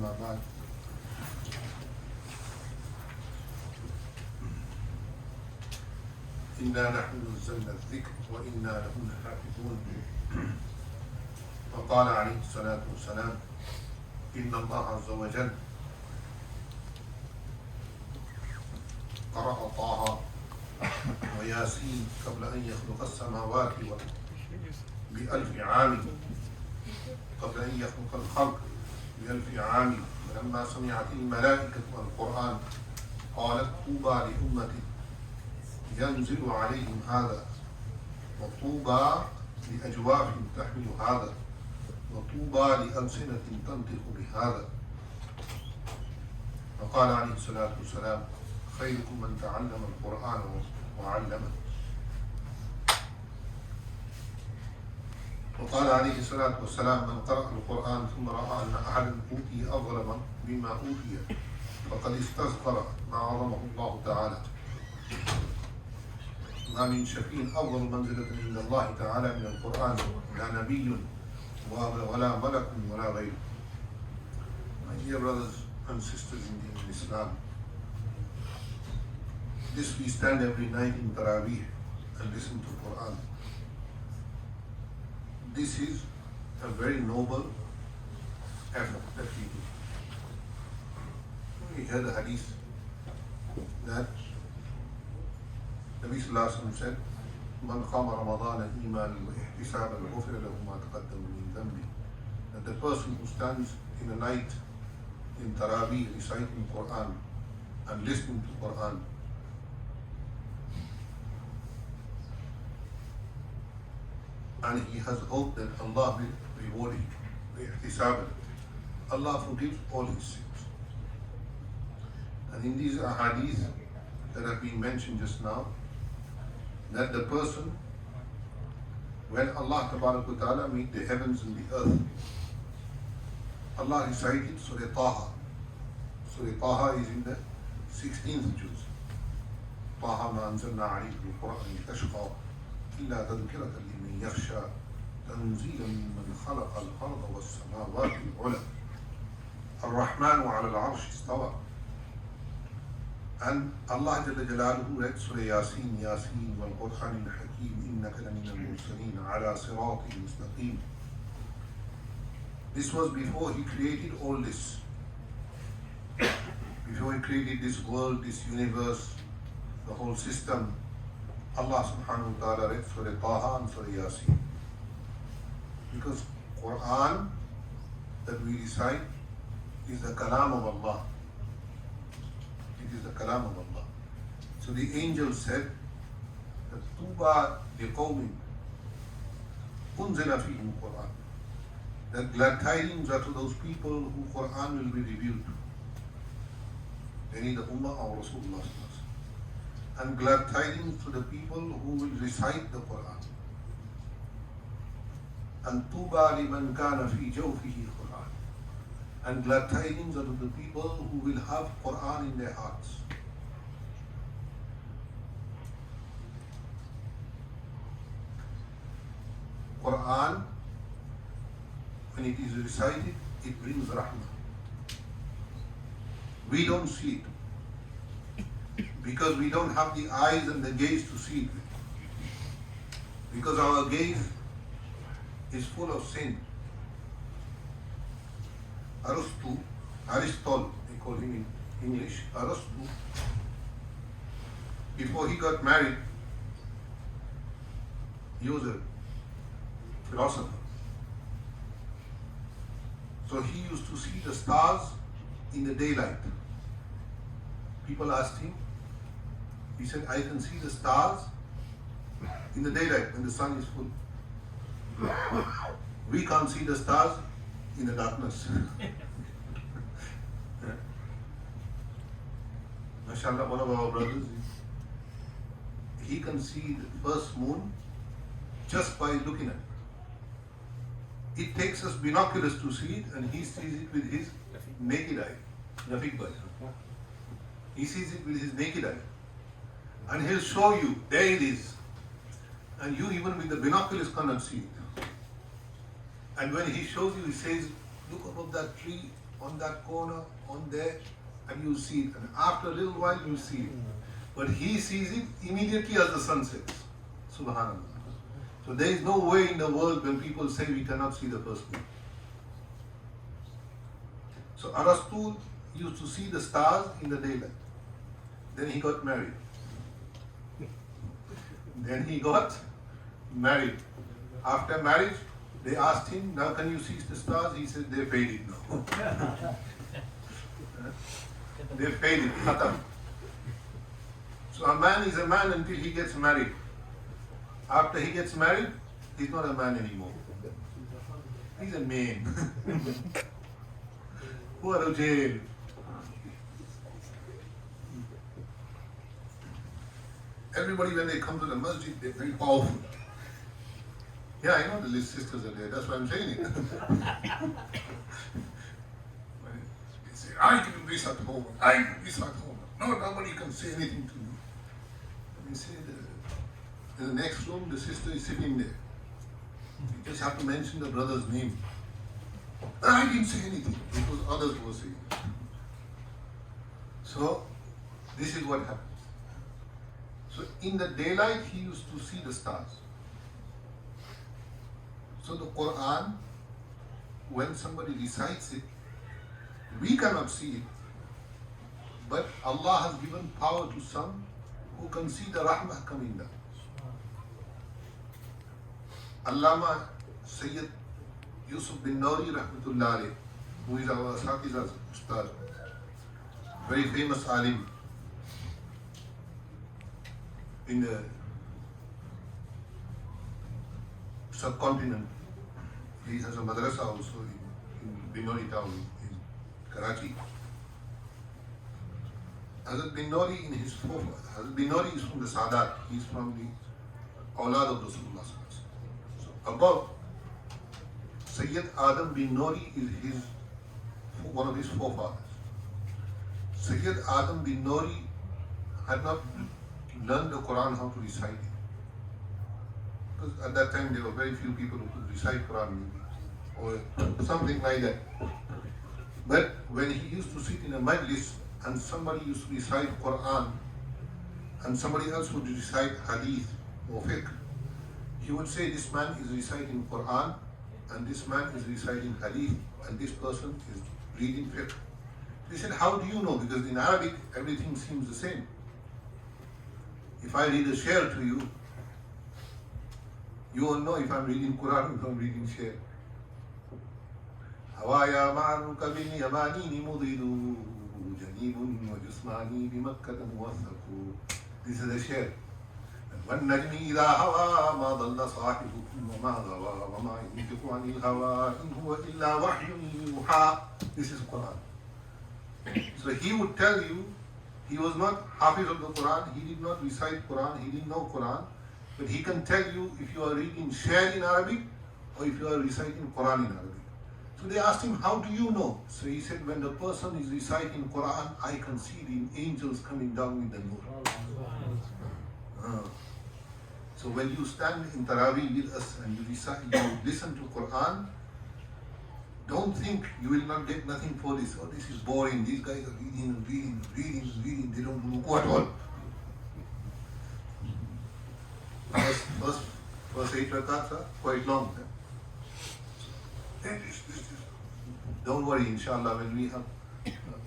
أما بعد إنا نحن نزلنا الذكر وإنا له لحافظون. وقال عليه الصلاة والسلام إن الله عز وجل قرأ طه وياسين قبل أن يخلق السماوات ب1000 عام، قبل أن يخلق الخلق ب1000 عام. فلما سمعت الملائكة القرآن قالت طوبى لأمة ينزل عليهم هذا، وطوبى لأجواف تحمل هذا، وطوبى لألسنة تنطق بهذا. وقال عليه الصلاة والسلام خيركم من تعلم القرآن وعلمه. وقال عليه الصلاة والسلام من قرأ القرآن ثم رأى أن أحدا أوتي أفضل مما أوتي فقد استصغر ما عظمه الله تعالى. ما من شيء أفضل منزلة عند الله تعالى من القرآن، لا نبي ولا ملك ولا غيره. My dear brothers and sisters in Islam, this we stand every night in Taraweeh and listen to Quran. This is a very noble effort that we do. We heard the hadith that Nabi Sallallahu Alaihi Wasallam said, Man qama Ramadan iman wa ihtisaban ghufira lahu ma taqaddama min dhanbi. That the person who stands in the night in Taraweeh reciting Quran and listening to Quran, and he has hope that Allah will reward him. Ihtisaban. Allah forgives all his sins. And in these ahadith that have been mentioned just now, that the person, when Allah Ta'ala made the heavens and the earth, Allah recited Surah Taha. Surah Taha is in the 16th juz. Taha ma anzalna alayka al-Qur'an litashqa illa tadhkiratan liman yakhsha tanzilan mimman khalaqa al-arda was-samawati al-'ula ar-Rahmanu 'ala al-'arshi istawa. And Allah Jalla Jalaluhu read Surah Yasin, Yasin wal Qur'an al-Hakim innaka lamina al-mursalin ala siratin mustaqim. This was before he created all this. Before he created this world, this universe, the whole system, Allah subhanahu wa ta'ala read Surah Taha and Surah Yasin. Because Quran that we recite is the kalam of Allah. It is the kalam of Allah. So the angel said that Tuba liqawmin unzila fihim Quran. That glad tidings are to those people who Quran will be revealed to. Any the Ummah or Rasulullah. And glad tidings to the people who will recite the Quran. And Tuba liman kana fi jawfihi Quran. And glad tidings are to the people who will have Quran in their hearts. Quran, when it is recited, it brings rahmah. We don't see it because we don't have the eyes and the gaze to see it. Because our gaze is full of sin. Aristotle, they call him in English, Aristotle, before he got married, he was a philosopher. So he used to see the stars in the daylight. People asked him, he said, I can see the stars in the daylight when the sun is full. We can't see the stars in the darkness. MashaAllah, one of our brothers, he can see the first moon just by looking at it. It takes us binoculars to see it, and he sees it with his naked eye. Rafiq Bhai. He sees it with his naked eye. And he'll show you, there it is. And you even with the binoculars cannot see it. And when he shows you, he says, look above that tree, on that corner, on there, and you see it. And after a little while, you see it. But he sees it immediately as the sun sets. Subhanallah. So there is no way in the world when people say we cannot see the person. So Arastu used to see the stars in the daylight. Then he got married. After marriage, they asked him, now can you see the stars? He said, they faded now. They faded. Khatam. So a man is a man until he gets married. After he gets married, he's not a man anymore. He's a man. Who are jail? Everybody, when they come to the masjid, they're very powerful. Yeah, I know the little sisters are there, that's why I'm saying it. They say, I can do this at home, I can do this at home. No, nobody can say anything to me. And they say, in the next room, the sister is sitting there. You just have to mention the brother's name. I didn't say anything, because others were saying. So, this is what happens. So, in the daylight, he used to see the stars. So, the Quran, when somebody recites it, we cannot see it, but Allah has given power to some who can see the rahmah coming down. Allama Sayyid Yusuf bin Nuri rahmatullah alayh, who is our Asatiza's Ustad, very famous alim in the subcontinent. He has a madrasa also in Binori town in Karachi. Hazrat bin Nuri in his forefather, Hazrat bin Nuri is from the Sadat, he is from the Awlad of Rasulullah. So above, Sayyid Adam bin Nuri is one of his forefathers. Sayyid Adam bin Nuri had not learned the Quran how to recite it. Because at that time there were very few people who could recite Quran maybe, or something like that. But when he used to sit in a majlis and somebody used to recite Quran and somebody else would recite hadith or fiqh, he would say this man is reciting Quran and this man is reciting hadith and this person is reading fiqh. He said, how do you know? Because in Arabic everything seems the same. If I read a share to you, you will know if I'm reading Quran or if I'm reading share. هوايا معك باليمانين مضيد جنيب وجسماني بمكة موثق. This is a share. والنجم إذا هوى ما ضل صاحبكم وما غوى وما ينطق عن الهوى إن هو إلا وحي يوحى. This is Quran. So he would tell you, he was not Hafiz of the Quran, he did not recite Quran, he didn't know Quran, but he can tell you if you are reading Shair in Arabic or if you are reciting Quran in Arabic. So they asked him, how do you know? So he said, when the person is reciting Quran, I can see the angels coming down with the nur. So when you stand in Taraweeh with us and you listen to Quran, don't think you will not get nothing for this. Oh, this is boring. These guys are reading and reading and reading and reading. They don't know at all. First 8 rakats are quite long. Don't worry, inshallah, when we have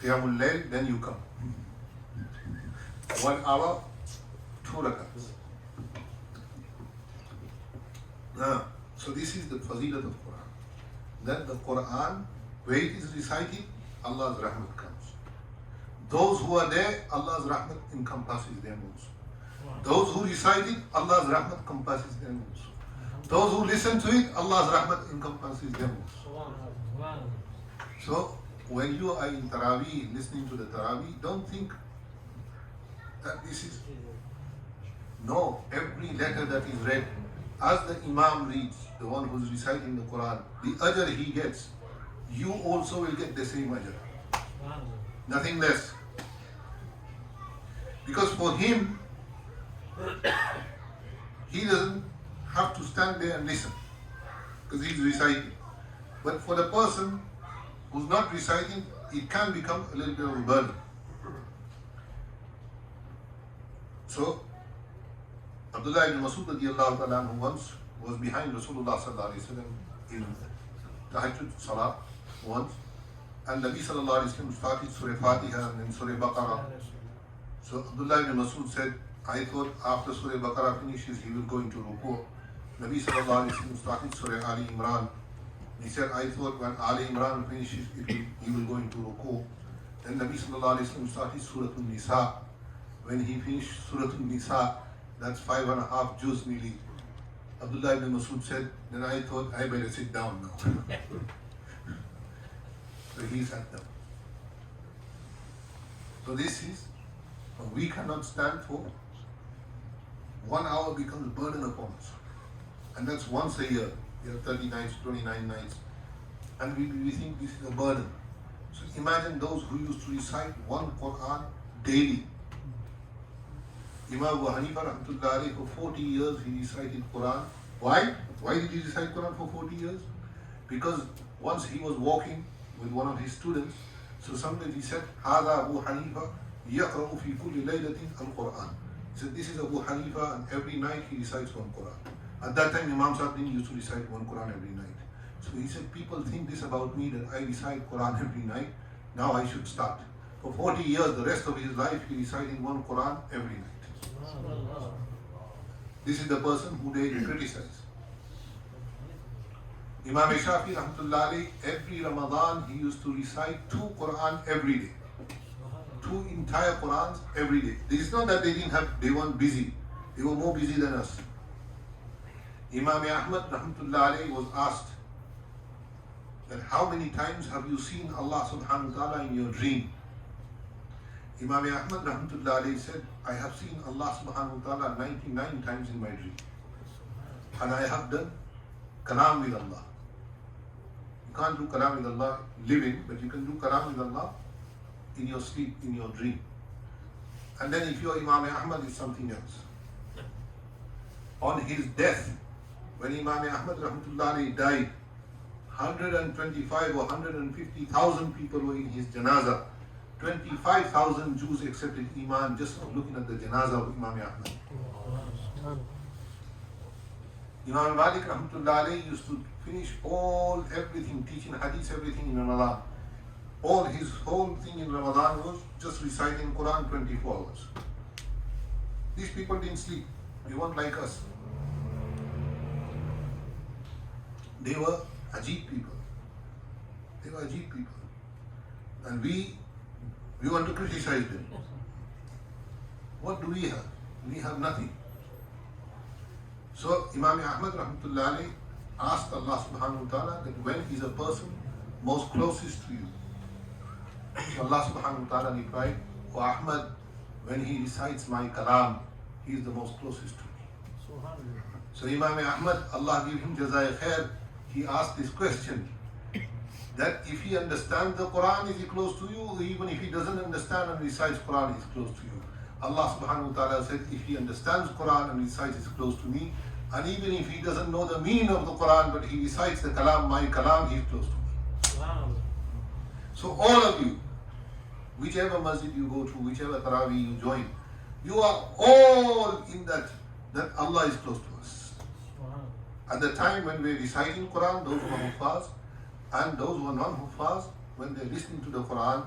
Qiyamul Layl, then you come. 1 hour, 2 rakats. So this is the fazilat of Quran. That the Quran, where it is recited, Allah's rahmat comes. Those who are there, Allah's rahmat encompasses them also. Those who recite it, Allah's rahmat encompasses them also. Those who listen to it, Allah's rahmat encompasses them also. So when you are in Taraweeh, listening to the Taraweeh, don't think that this is... No, every letter that is read, as the Imam reads, the one who is reciting the Quran, the ajr he gets, you also will get the same ajr. Nothing less. Because for him, he doesn't have to stand there and listen, because he's reciting. But for the person who's not reciting, it can become a little bit of a burden. So, Abdullah ibn Masud radiallahu ta'ala anhu once was behind Rasulullah sallallahu alayhi wa sallam in Tahajjud Salah once, and Nabi sallallahu alayhi wa sallam started Surah Fatiha and then Surah Baqarah. So Abdullah ibn Masud said, I thought after Surah Baqarah finishes, he will go into Ruku'. Nabi sallallahu alayhi wa sallam started Surah Ali Imran. He said, I thought when Ali Imran finishes, he will go into Ruku'. Then Nabi sallallahu alayhi wa sallam started Surah An-Nisa. When he finished Surah An-Nisa, that's 5.5 juz nearly. Abdullah ibn Masud said, then I thought I better sit down now. So he sat down. So this is, we cannot stand for 1 hour becomes a burden upon us. And that's once a year. We have 30 nights, 29 nights. And we think this is a burden. So imagine those who used to recite one Quran daily. Imam Abu Hanifa rahmatullahi alayhi, for 40 years he recited Quran. Why? Why did he recite Quran for 40 years? Because once he was walking with one of his students, so somebody he said, Hada Abu Hanifa yaqra'u fi kulli laylatin al-Quran. He said, this is Abu Hanifa, and every night he recites one Quran. At that time Imam Sahib didn't used to recite one Quran every night. So he said, people think this about me, that I recite Quran every night. Now I should start. For 40 years, the rest of his life, he recited one Quran every night. This is the person who they criticize. Imam Shafi rahmatullahi alayhi, every Ramadan he used to recite 2 Quran every day. 2 entire Qurans every day. This is not that they weren't busy. They were more busy than us. Imam Ahmad rahmatullahi alayhi was asked that how many times have you seen Allah subhanahu wa ta'ala in your dream? Imam Ahmad rahmatullahi alayhi said, I have seen Allah subhanahu wa ta'ala 99 times in my dream. And I have done kalam with Allah. You can't do kalam with Allah living, but you can do kalam with Allah in your sleep, in your dream. And then if you're Imam Ahmad, it's something else. On his death, when Imam Ahmad rahmatullahi alayhi died, 125 or 150,000 people were in his janazah. 25,000 Jews accepted Iman just from looking at the janazah of Imam Ahmad. Imam Malik rahmatullahi alayhi used to finish everything, teaching hadith, everything in Ramadan. His whole thing in Ramadan was just reciting Quran 24 hours. These people didn't sleep. They weren't like us. They were Ajib people. They were Ajib people. And we want to criticize them. What do we have? We have nothing. So Imam Ahmad rahmatullahi alayhi asked Allah subhanahu wa ta'ala that when is a person most closest to you? So Allah subhanahu wa ta'ala replied, O Ahmad, when he recites my kalam, he is the most closest to me. So Imam Ahmad, Allah give him jazai khair, he asked this question, that if he understands the Quran, is he close to you? Even if he doesn't understand and recites Quran, he's close to you. Allah subhanahu wa ta'ala said, if he understands Quran and recites, he's close to me. And even if he doesn't know the meaning of the Quran, but he recites the kalam, my kalam, he's close to me. Wow. So all of you, whichever masjid you go to, whichever tarawih you join, you are all in that Allah is close to us. Wow. At the time when we're reciting Quran, those who are huffaz, and those who are non-huffaz, when they're listening to the Quran,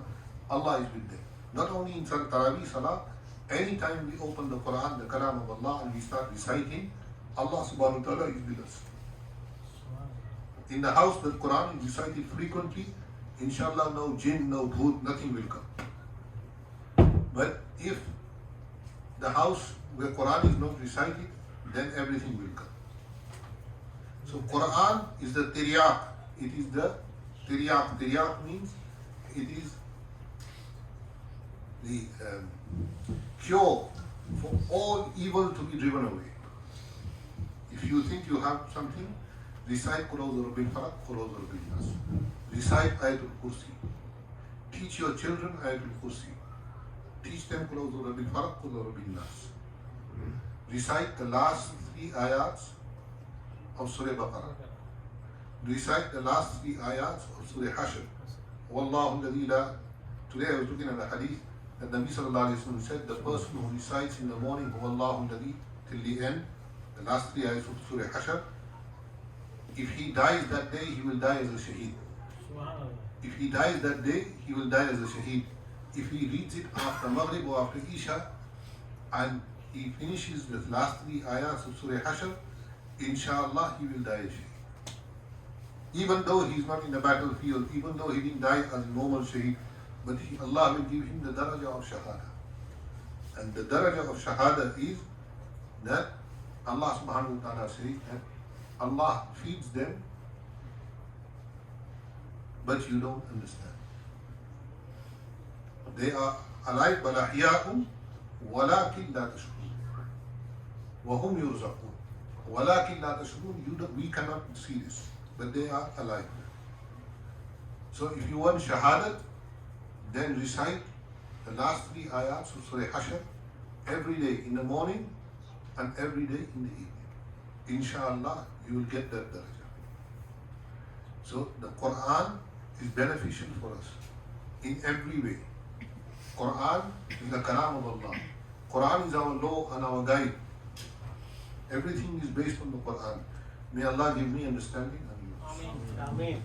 Allah is with them. Not only in Tarawih, Salah, anytime we open the Quran, the kalam of Allah, and we start reciting, Allah subhanahu wa ta'ala is with us. In the house, the Quran is recited frequently. Inshallah, no jinn, no bhoot, nothing will come. But if the house where Quran is not recited, then everything will come. So Quran is the tiryaq. It is the tiryaq. Tiryaq means it is the cure for all evil to be driven away. If you think you have something, recite Qul A'udhu Birabbil Falaq, Qul A'udhu Birabbin Nas. Recite Ayatul Kursi. Teach your children Ayatul Kursi. Teach them Qul A'udhu Birabbil Falaq, Qul A'udhu Birabbin Nas. Recite the last 3 ayats of Surah Baqarah. Recite the last 3 ayats of Surah Hashr. Wallahu alladhi la. Today I was looking at a hadith that Nabi sallallahu alayhi wa sallam said, the person who recites in the morning, Wallahu alladhi, till the end, the last 3 ayahs of Surah Hashr, if he dies that day, he will die as a shaheed. If he dies that day, he will die as a shaheed. If he reads it after Maghrib or after Isha, and he finishes the last 3 ayahs of Surah Hashr, inshallah he will die as shaheed. Even though he is not in the battlefield, even though he didn't die as a normal shaheed, but Allah will give him the darajah of shahada. And the darajah of shahada is that Allah subhanahu wa ta'ala says that Allah feeds them, but you don't understand. They are alive, بَلْ أَحْيَاءٌ وَلَكِنْ لَا تَشْعُرُونَ وَهُمْ يُرْزَقُونَ وَلَكِنْ لَا تَشْعُرُونَ. We cannot see this, but they are alive. So if you want shahadat, then recite the last 3 ayats of Surah Hashr every day in the morning and every day in the evening. Inshallah, you will get that darajah. So the Quran is beneficial for us in every way. Quran is the kalam of Allah. Quran is our law and our guide. Everything is based on the Quran. May Allah give me understanding and you. Ameen. Ameen.